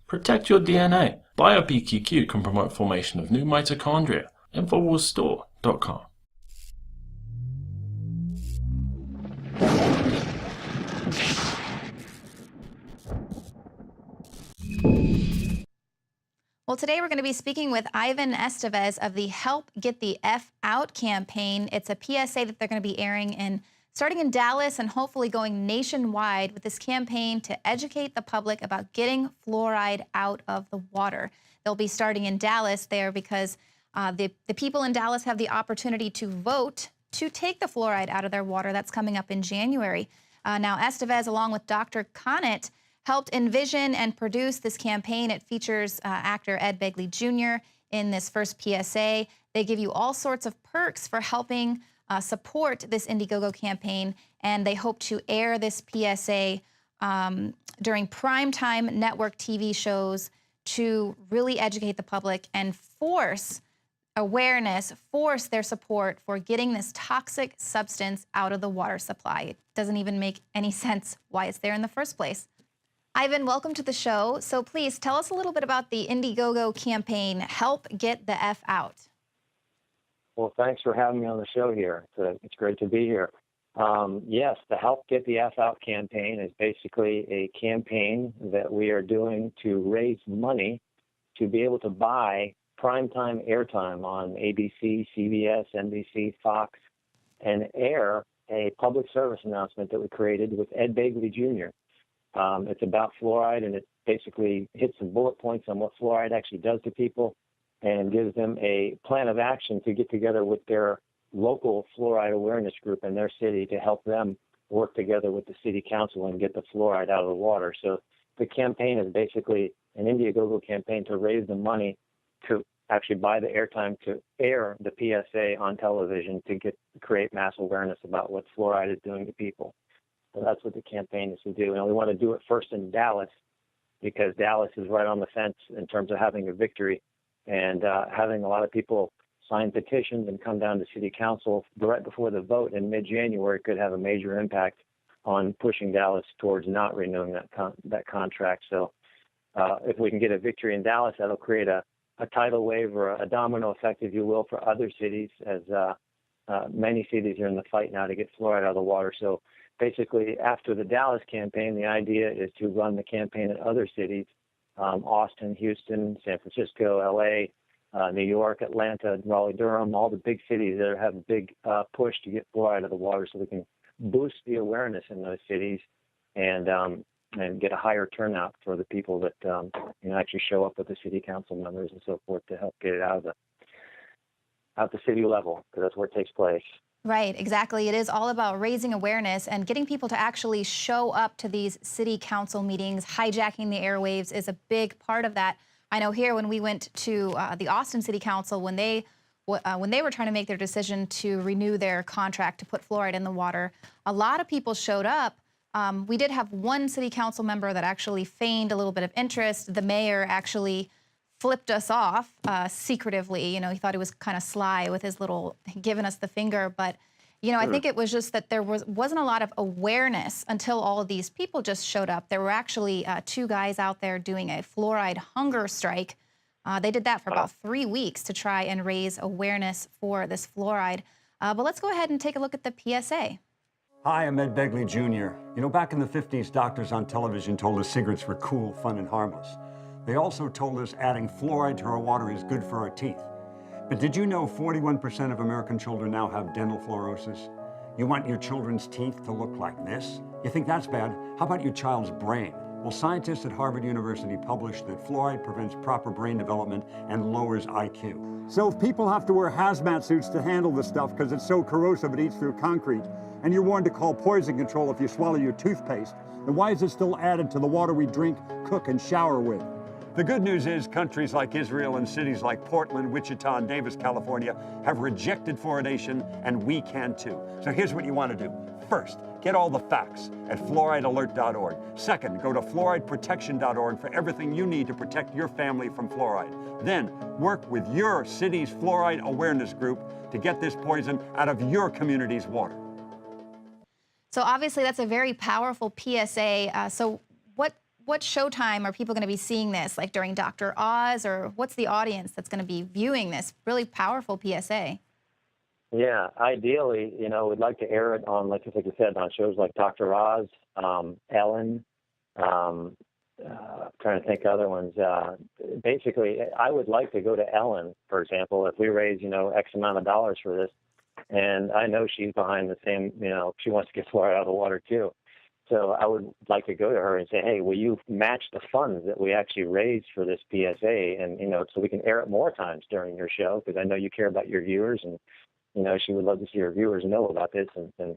Protect your DNA. BioPQQ can promote formation of new mitochondria. Infowarsstore.com. Well, today we're going to be speaking with Ivan Estevez of the Help Get the F Out campaign. It's a PSA that they're going to be airing starting in Dallas and hopefully going nationwide with this campaign to educate the public about getting fluoride out of the water. They'll be starting in Dallas there because the people in Dallas have the opportunity to vote to take the fluoride out of their water. That's coming up in January. Now, Estevez, along with Dr. Connett, helped envision and produce this campaign. It features actor Ed Begley Jr. in this first PSA. They give you all sorts of perks for helping support this Indiegogo campaign, and they hope to air this PSA during primetime network TV shows to really educate the public and force awareness, force their support for getting this toxic substance out of the water supply. It doesn't even make any sense why it's there in the first place. Ivan, welcome to the show. So please tell us a little bit about the Indiegogo campaign, Help Get the F Out. Well, thanks for having me on the show here. It's great to be here. Yes, the Help Get the F Out campaign is basically a campaign that we are doing to raise money to be able to buy primetime airtime on ABC, CBS, NBC, Fox, and air a public service announcement that we created with Ed Begley Jr. It's about fluoride, and it basically hits some bullet points on what fluoride actually does to people and gives them a plan of action to get together with their local fluoride awareness group in their city to help them work together with the city council and get the fluoride out of the water. So the campaign is basically an Indiegogo campaign to raise the money to actually buy the airtime to air the PSA on television to create mass awareness about what fluoride is doing to people. So that's what the campaign is to do. And we want to do it first in Dallas because Dallas is right on the fence in terms of having a victory and having a lot of people sign petitions and come down to city council right before the vote in mid-January could have a major impact on pushing Dallas towards not renewing that contract. So if we can get a victory in Dallas, that'll create a tidal wave or a domino effect, if you will, for other cities, as many cities are in the fight now to get fluoride out of the water. So basically, after the Dallas campaign, the idea is to run the campaign in other cities, Austin, Houston, San Francisco, L.A., New York, Atlanta, Raleigh-Durham, all the big cities that have a big push to get fluoride out of the water so we can boost the awareness in those cities and get a higher turnout for the people that actually show up with the city council members and so forth to help get it out of the city level, because that's where it takes place. Right, exactly. It is all about raising awareness and getting people to actually show up to these city council meetings. Hijacking the airwaves is a big part of that. I know here when we went to the Austin City Council, when they were trying to make their decision to renew their contract to put fluoride in the water, a lot of people showed up. We did have one city council member that actually feigned a little bit of interest. The mayor actually flipped us off secretively. You know, he thought he was kind of sly with his little giving us the finger. But, you know, I think it was just that there wasn't a lot of awareness until all of these people just showed up. There were actually two guys out there doing a fluoride hunger strike. They did that for about 3 weeks to try and raise awareness for this fluoride. But let's go ahead and take a look at the PSA. Hi, I'm Ed Begley Jr. You know, back in the 50s, doctors on television told us cigarettes were cool, fun, and harmless. They also told us adding fluoride to our water is good for our teeth. But did you know 41% of American children now have dental fluorosis? You want your children's teeth to look like this? You think that's bad? How about your child's brain? Well, scientists at Harvard University published that fluoride prevents proper brain development and lowers IQ. So if people have to wear hazmat suits to handle the stuff because it's so corrosive it eats through concrete, and you're warned to call poison control if you swallow your toothpaste, then why is it still added to the water we drink, cook, and shower with? The good news is countries like Israel and cities like Portland, Wichita, and Davis, California have rejected fluoridation, and we can too. So here's what you want to do. First, get all the facts at fluoridealert.org. Second, go to fluorideprotection.org for everything you need to protect your family from fluoride. Then, work with your city's fluoride awareness group to get this poison out of your community's water. So obviously that's a very powerful PSA. So what showtime are people going to be seeing this? Like during Dr. Oz, or what's the audience that's going to be viewing this really powerful PSA? Yeah, ideally, we'd like to air it on, like you said, on shows like Dr. Oz, Ellen, trying to think of other ones. Basically, I would like to go to Ellen, for example, if we raise, X amount of dollars for this. And I know she's behind the same, she wants to get fluoride out of the water too. So I would like to go to her and say, hey, will you match the funds that we actually raised for this PSA? And, so we can air it more times during your show, because I know you care about your viewers, and, she would love to see her viewers know about this and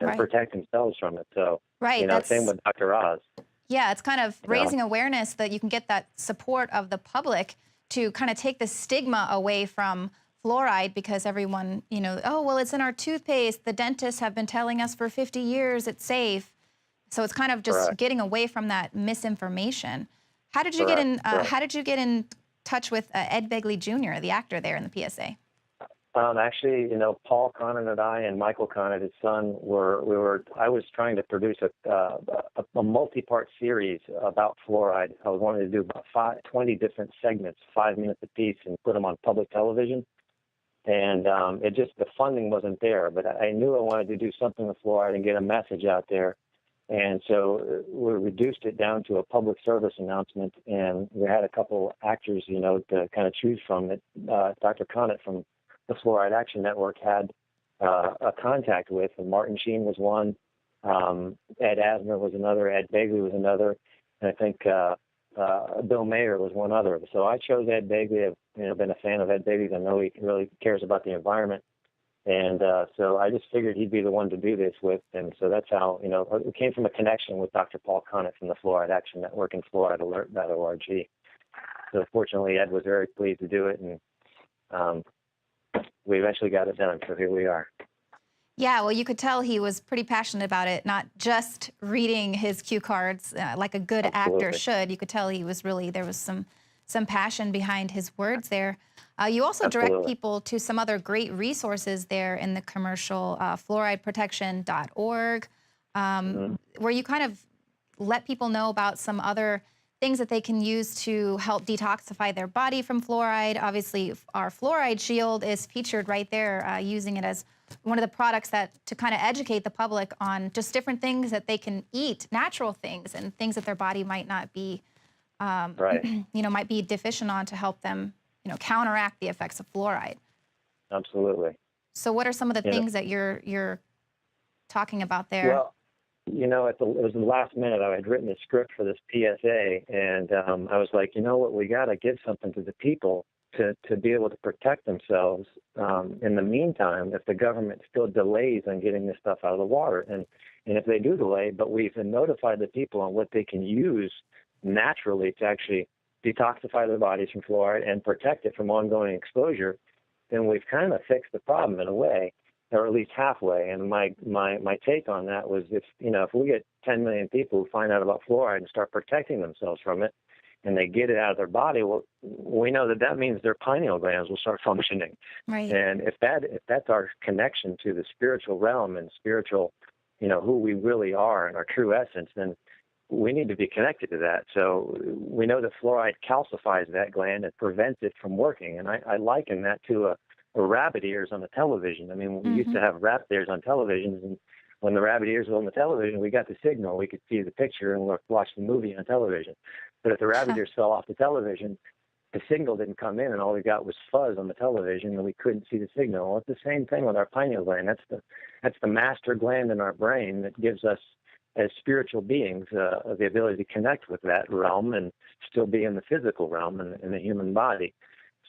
Right. protect themselves from it. So, Right. Same with Dr. Oz. Yeah, it's kind of raising awareness that you can get that support of the public to kind of take the stigma away from fluoride, because everyone, oh, well, it's in our toothpaste. The dentists have been telling us for 50 years it's safe. So it's kind of just getting away from that misinformation. How did you get in? How did you get in touch with Ed Begley Jr., the actor there in the PSA? Actually, Paul Conant and I and Michael Conant, his son, I was trying to produce a multi-part series about fluoride. I was wanting to do about 20 different segments, 5 minutes apiece, and put them on public television. And the funding wasn't there, but I knew I wanted to do something with fluoride and get a message out there. And so we reduced it down to a public service announcement, and we had a couple actors, to kind of choose from. Dr. Conant from the Fluoride Action Network had a contact with, and Martin Sheen was one, Ed Asner was another, Ed Begley was another, and I think Bill Mayer was one other. So I chose Ed Begley. I've been a fan of Ed Begley's. I know he really cares about the environment. And so I just figured he'd be the one to do this with. And so that's how, it came from a connection with Dr. Paul Conant from the Fluoride Action Network and fluoridealert.org. So fortunately, Ed was very pleased to do it. And we eventually got it done. So here we are. Yeah, well, you could tell he was pretty passionate about it, not just reading his cue cards like a good actor should. You could tell he was really, there was some passion behind his words there. You also direct people to some other great resources there in the commercial, fluorideprotection.org, where you kind of let people know about some other things that they can use to help detoxify their body from fluoride. Obviously, our fluoride shield is featured right there, using it as one of the products to kind of educate the public on just different things that they can eat, natural things, and things that their body might not be, might be deficient on, to help them, counteract the effects of fluoride. Absolutely. So what are some of the things that you're talking about there? Well, it was the last minute. I had written a script for this PSA, and I was like, we got to give something to the people to be able to protect themselves. In the meantime, if the government still delays on getting this stuff out of the water, and if they do delay, but we've notified the people on what they can use naturally to actually detoxify their bodies from fluoride and protect it from ongoing exposure, then we've kind of fixed the problem in a way, or at least halfway. And my take on that was, if we get 10 million people who find out about fluoride and start protecting themselves from it, and they get it out of their body, well, we know that means their pineal glands will start functioning. Right. And if that's our connection to the spiritual realm and spiritual, who we really are and our true essence, then we need to be connected to that. So we know that fluoride calcifies that gland and prevents it from working. And I liken that to a rabbit ears on the television. I mean, we used to have rabbit ears on televisions, and when the rabbit ears were on the television, we got the signal. We could see the picture and watch the movie on television. But if the rabbit ears fell off the television, the signal didn't come in, and all we got was fuzz on the television, and we couldn't see the signal. Well, it's the same thing with our pineal gland. That's the master gland in our brain that gives us, as spiritual beings, the ability to connect with that realm and still be in the physical realm and in the human body.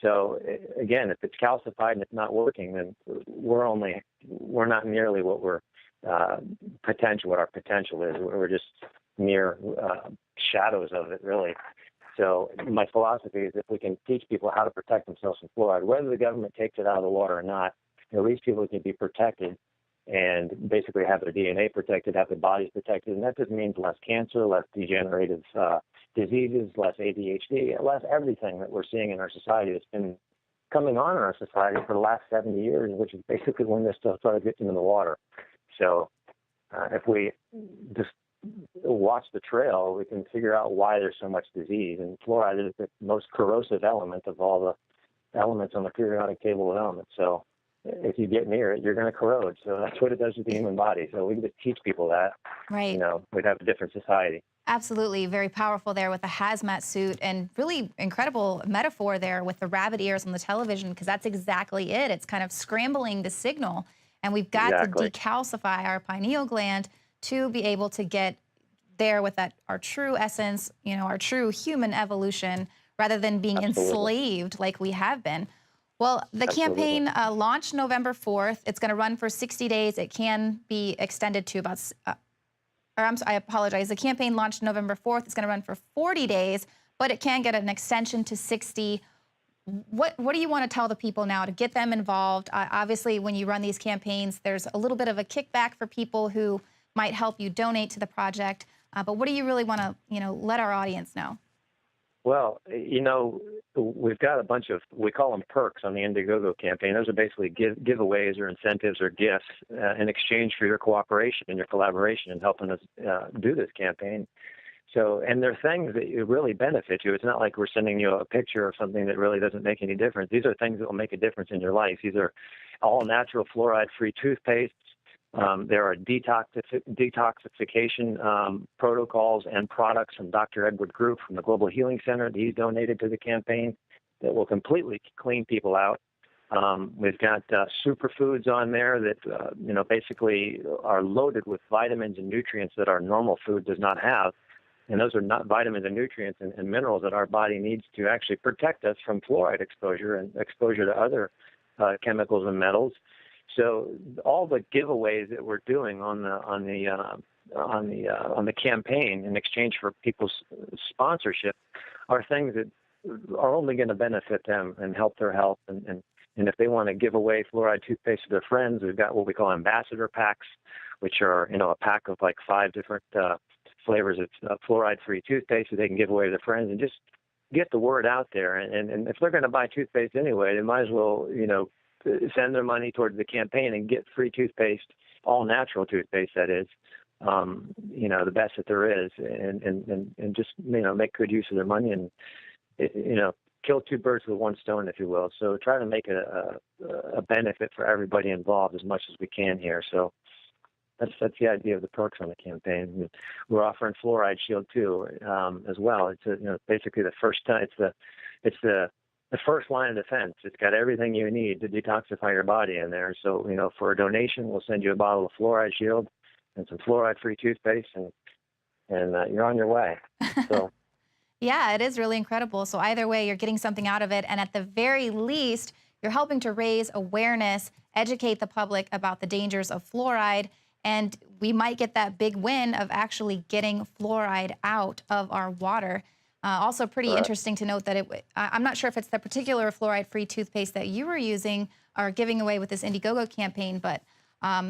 So again, if it's calcified and it's not working, then we're not nearly what our potential is. We're just mere shadows of it, really. So my philosophy is, if we can teach people how to protect themselves from fluoride, whether the government takes it out of the water or not, at least people can be protected and basically have their DNA protected, have their bodies protected. And that just means less cancer, less degenerative diseases, less ADHD, less everything that we're seeing in our society that's been coming on in our society for the last 70 years, which is basically when this stuff started getting in the water. So if we just watch the trail, we can figure out why there's so much disease. And fluoride is the most corrosive element of all the elements on the periodic table of elements. So if you get near it, you're going to corrode. So that's what it does with the human body. So we can just teach people that, Right. We'd have a different society. Absolutely. Very powerful there with the hazmat suit, and really incredible metaphor there with the rabbit ears on the television, because that's exactly it. It's kind of scrambling the signal, and we've got Exactly. to decalcify our pineal gland to be able to get there with that, our true essence, our true human evolution, rather than being Absolutely. enslaved like we have been. Well, the Absolutely. campaign launched November 4th. It's going to run for 60 days. It can be extended to about I apologize. The campaign launched November 4th. It's going to run for 40 days, but it can get an extension to 60. What do you want to tell the people now to get them involved? Obviously, when you run these campaigns, there's a little bit of a kickback for people who might help you donate to the project. But what do you really want to, let our audience know? Well, we've got a bunch of, we call them perks on the Indiegogo campaign. Those are basically giveaways or incentives or gifts in exchange for your cooperation and your collaboration in helping us do this campaign. So, and they're things that really benefit you. It's not like we're sending you a picture of something that really doesn't make any difference. These are things that will make a difference in your life. These are all natural fluoride-free toothpastes. There are detoxification protocols and products from Dr. Edward Group from the Global Healing Center that he's donated to the campaign that will completely clean people out. We've got superfoods on there that, basically are loaded with vitamins and nutrients that our normal food does not have. And those are not vitamins and nutrients and minerals that our body needs to actually protect us from fluoride exposure and exposure to other chemicals and metals. So all the giveaways that we're doing on the campaign in exchange for people's sponsorship are things that are only going to benefit them and help their health. And if they want to give away fluoride toothpaste to their friends, we've got what we call ambassador packs, which are a pack of like 5 different flavors of fluoride-free toothpaste that they can give away to their friends and just get the word out there. And if they're going to buy toothpaste anyway, they might as well send their money towards the campaign and get free toothpaste, all natural toothpaste, that is, the best that there is, and just, make good use of their money and, kill 2 birds with 1 stone, if you will. So try to make a benefit for everybody involved as much as we can here. So that's the idea of the perks on the campaign. We're offering Fluoride Shield too, as well. It's basically the first time. It's the first line of defense. It's got everything you need to detoxify your body in there. So, for a donation, we'll send you a bottle of Fluoride Shield and some fluoride-free toothpaste, and you're on your way. So, Yeah, it is really incredible. So either way, you're getting something out of it. And at the very least, you're helping to raise awareness, educate the public about the dangers of fluoride. And we might get that big win of actually getting fluoride out of our water. Also pretty interesting to note that I'm not sure if it's the particular fluoride-free toothpaste that you were using or giving away with this Indiegogo campaign, but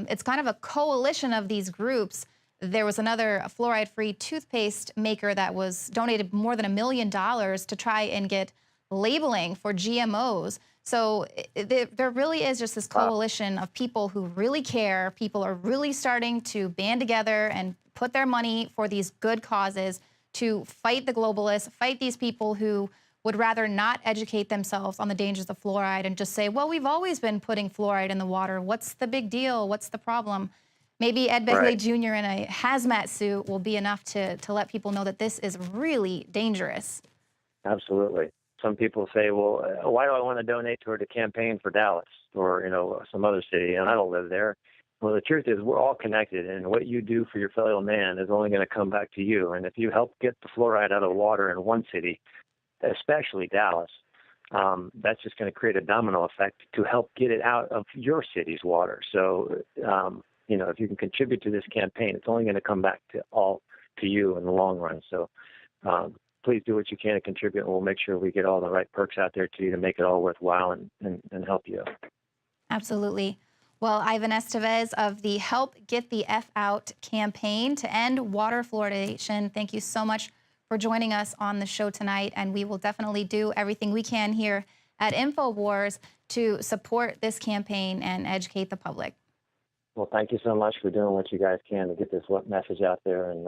it's kind of a coalition of these groups. There was another fluoride-free toothpaste maker that was donated more than $1 million to try and get labeling for GMOs. So there really is just this coalition of people who really care. People are really starting to band together and put their money for these good causes to fight the globalists, fight these people who would rather not educate themselves on the dangers of fluoride and just say, well, we've always been putting fluoride in the water. What's the big deal? What's the problem? Maybe Ed Begley Jr. in a hazmat suit will be enough to let people know that this is really dangerous. Absolutely. Some people say, well, why do I want to donate toward a campaign for Dallas or, some other city? And I don't live there. Well, the truth is we're all connected, and what you do for your fellow man is only going to come back to you. And if you help get the fluoride out of the water in one city, especially Dallas, that's just going to create a domino effect to help get it out of your city's water. So, if you can contribute to this campaign, it's only going to come back to you in the long run. So please do what you can to contribute, and we'll make sure we get all the right perks out there to you to make it all worthwhile and help you. Absolutely. Well, Ivan Estevez of the Help Get the F Out campaign to end water fluoridation, thank you so much for joining us on the show tonight. And we will definitely do everything we can here at Infowars to support this campaign and educate the public. Well, thank you so much for doing what you guys can to get this message out there and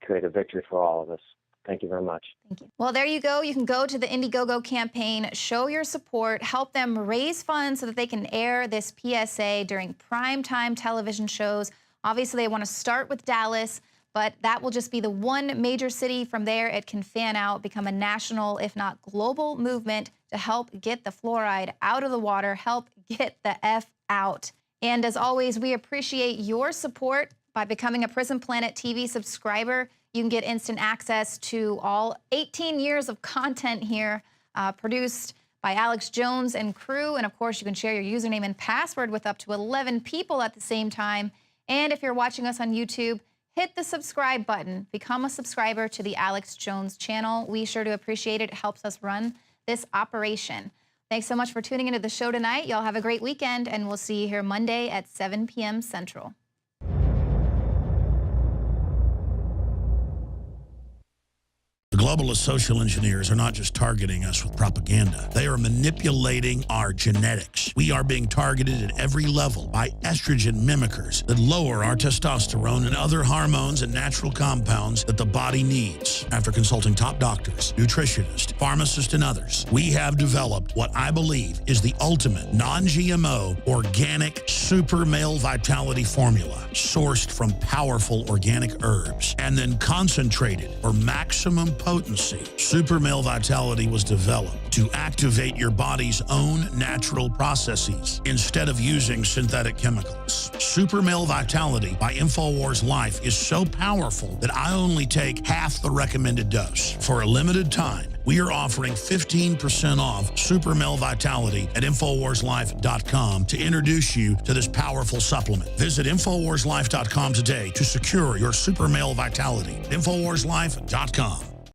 create a victory for all of us. Thank you very much. Thank you. Well, there you go. You can go to the Indiegogo campaign, show your support, help them raise funds so that they can air this PSA during primetime television shows. Obviously, they want to start with Dallas, but that will just be the one major city. From there, it can fan out, become a national, if not global movement to help get the fluoride out of the water, help get the F out. And as always, we appreciate your support by becoming a Prison Planet TV subscriber. You can get instant access to all 18 years of content here produced by Alex Jones and crew. And of course, you can share your username and password with up to 11 people at the same time. And if you're watching us on YouTube, hit the subscribe button. Become a subscriber to the Alex Jones channel. We sure do appreciate it. It helps us run this operation. Thanks so much for tuning into the show tonight. Y'all have a great weekend, and we'll see you here Monday at 7 p.m. Central. The globalist social engineers are not just targeting us with propaganda. They are manipulating our genetics. We are being targeted at every level by estrogen mimickers that lower our testosterone and other hormones and natural compounds that the body needs. After consulting top doctors, nutritionists, pharmacists, and others, we have developed what I believe is the ultimate non-GMO organic super male vitality formula sourced from powerful organic herbs and then concentrated for maximum potency. Super Male Vitality was developed to activate your body's own natural processes instead of using synthetic chemicals. Super Male Vitality by Infowars Life is so powerful that I only take half the recommended dose. For a limited time, we are offering 15% off Super Male Vitality at InfoWarsLife.com to introduce you to this powerful supplement. Visit InfoWarsLife.com today to secure your Super Male Vitality. InfoWarsLife.com.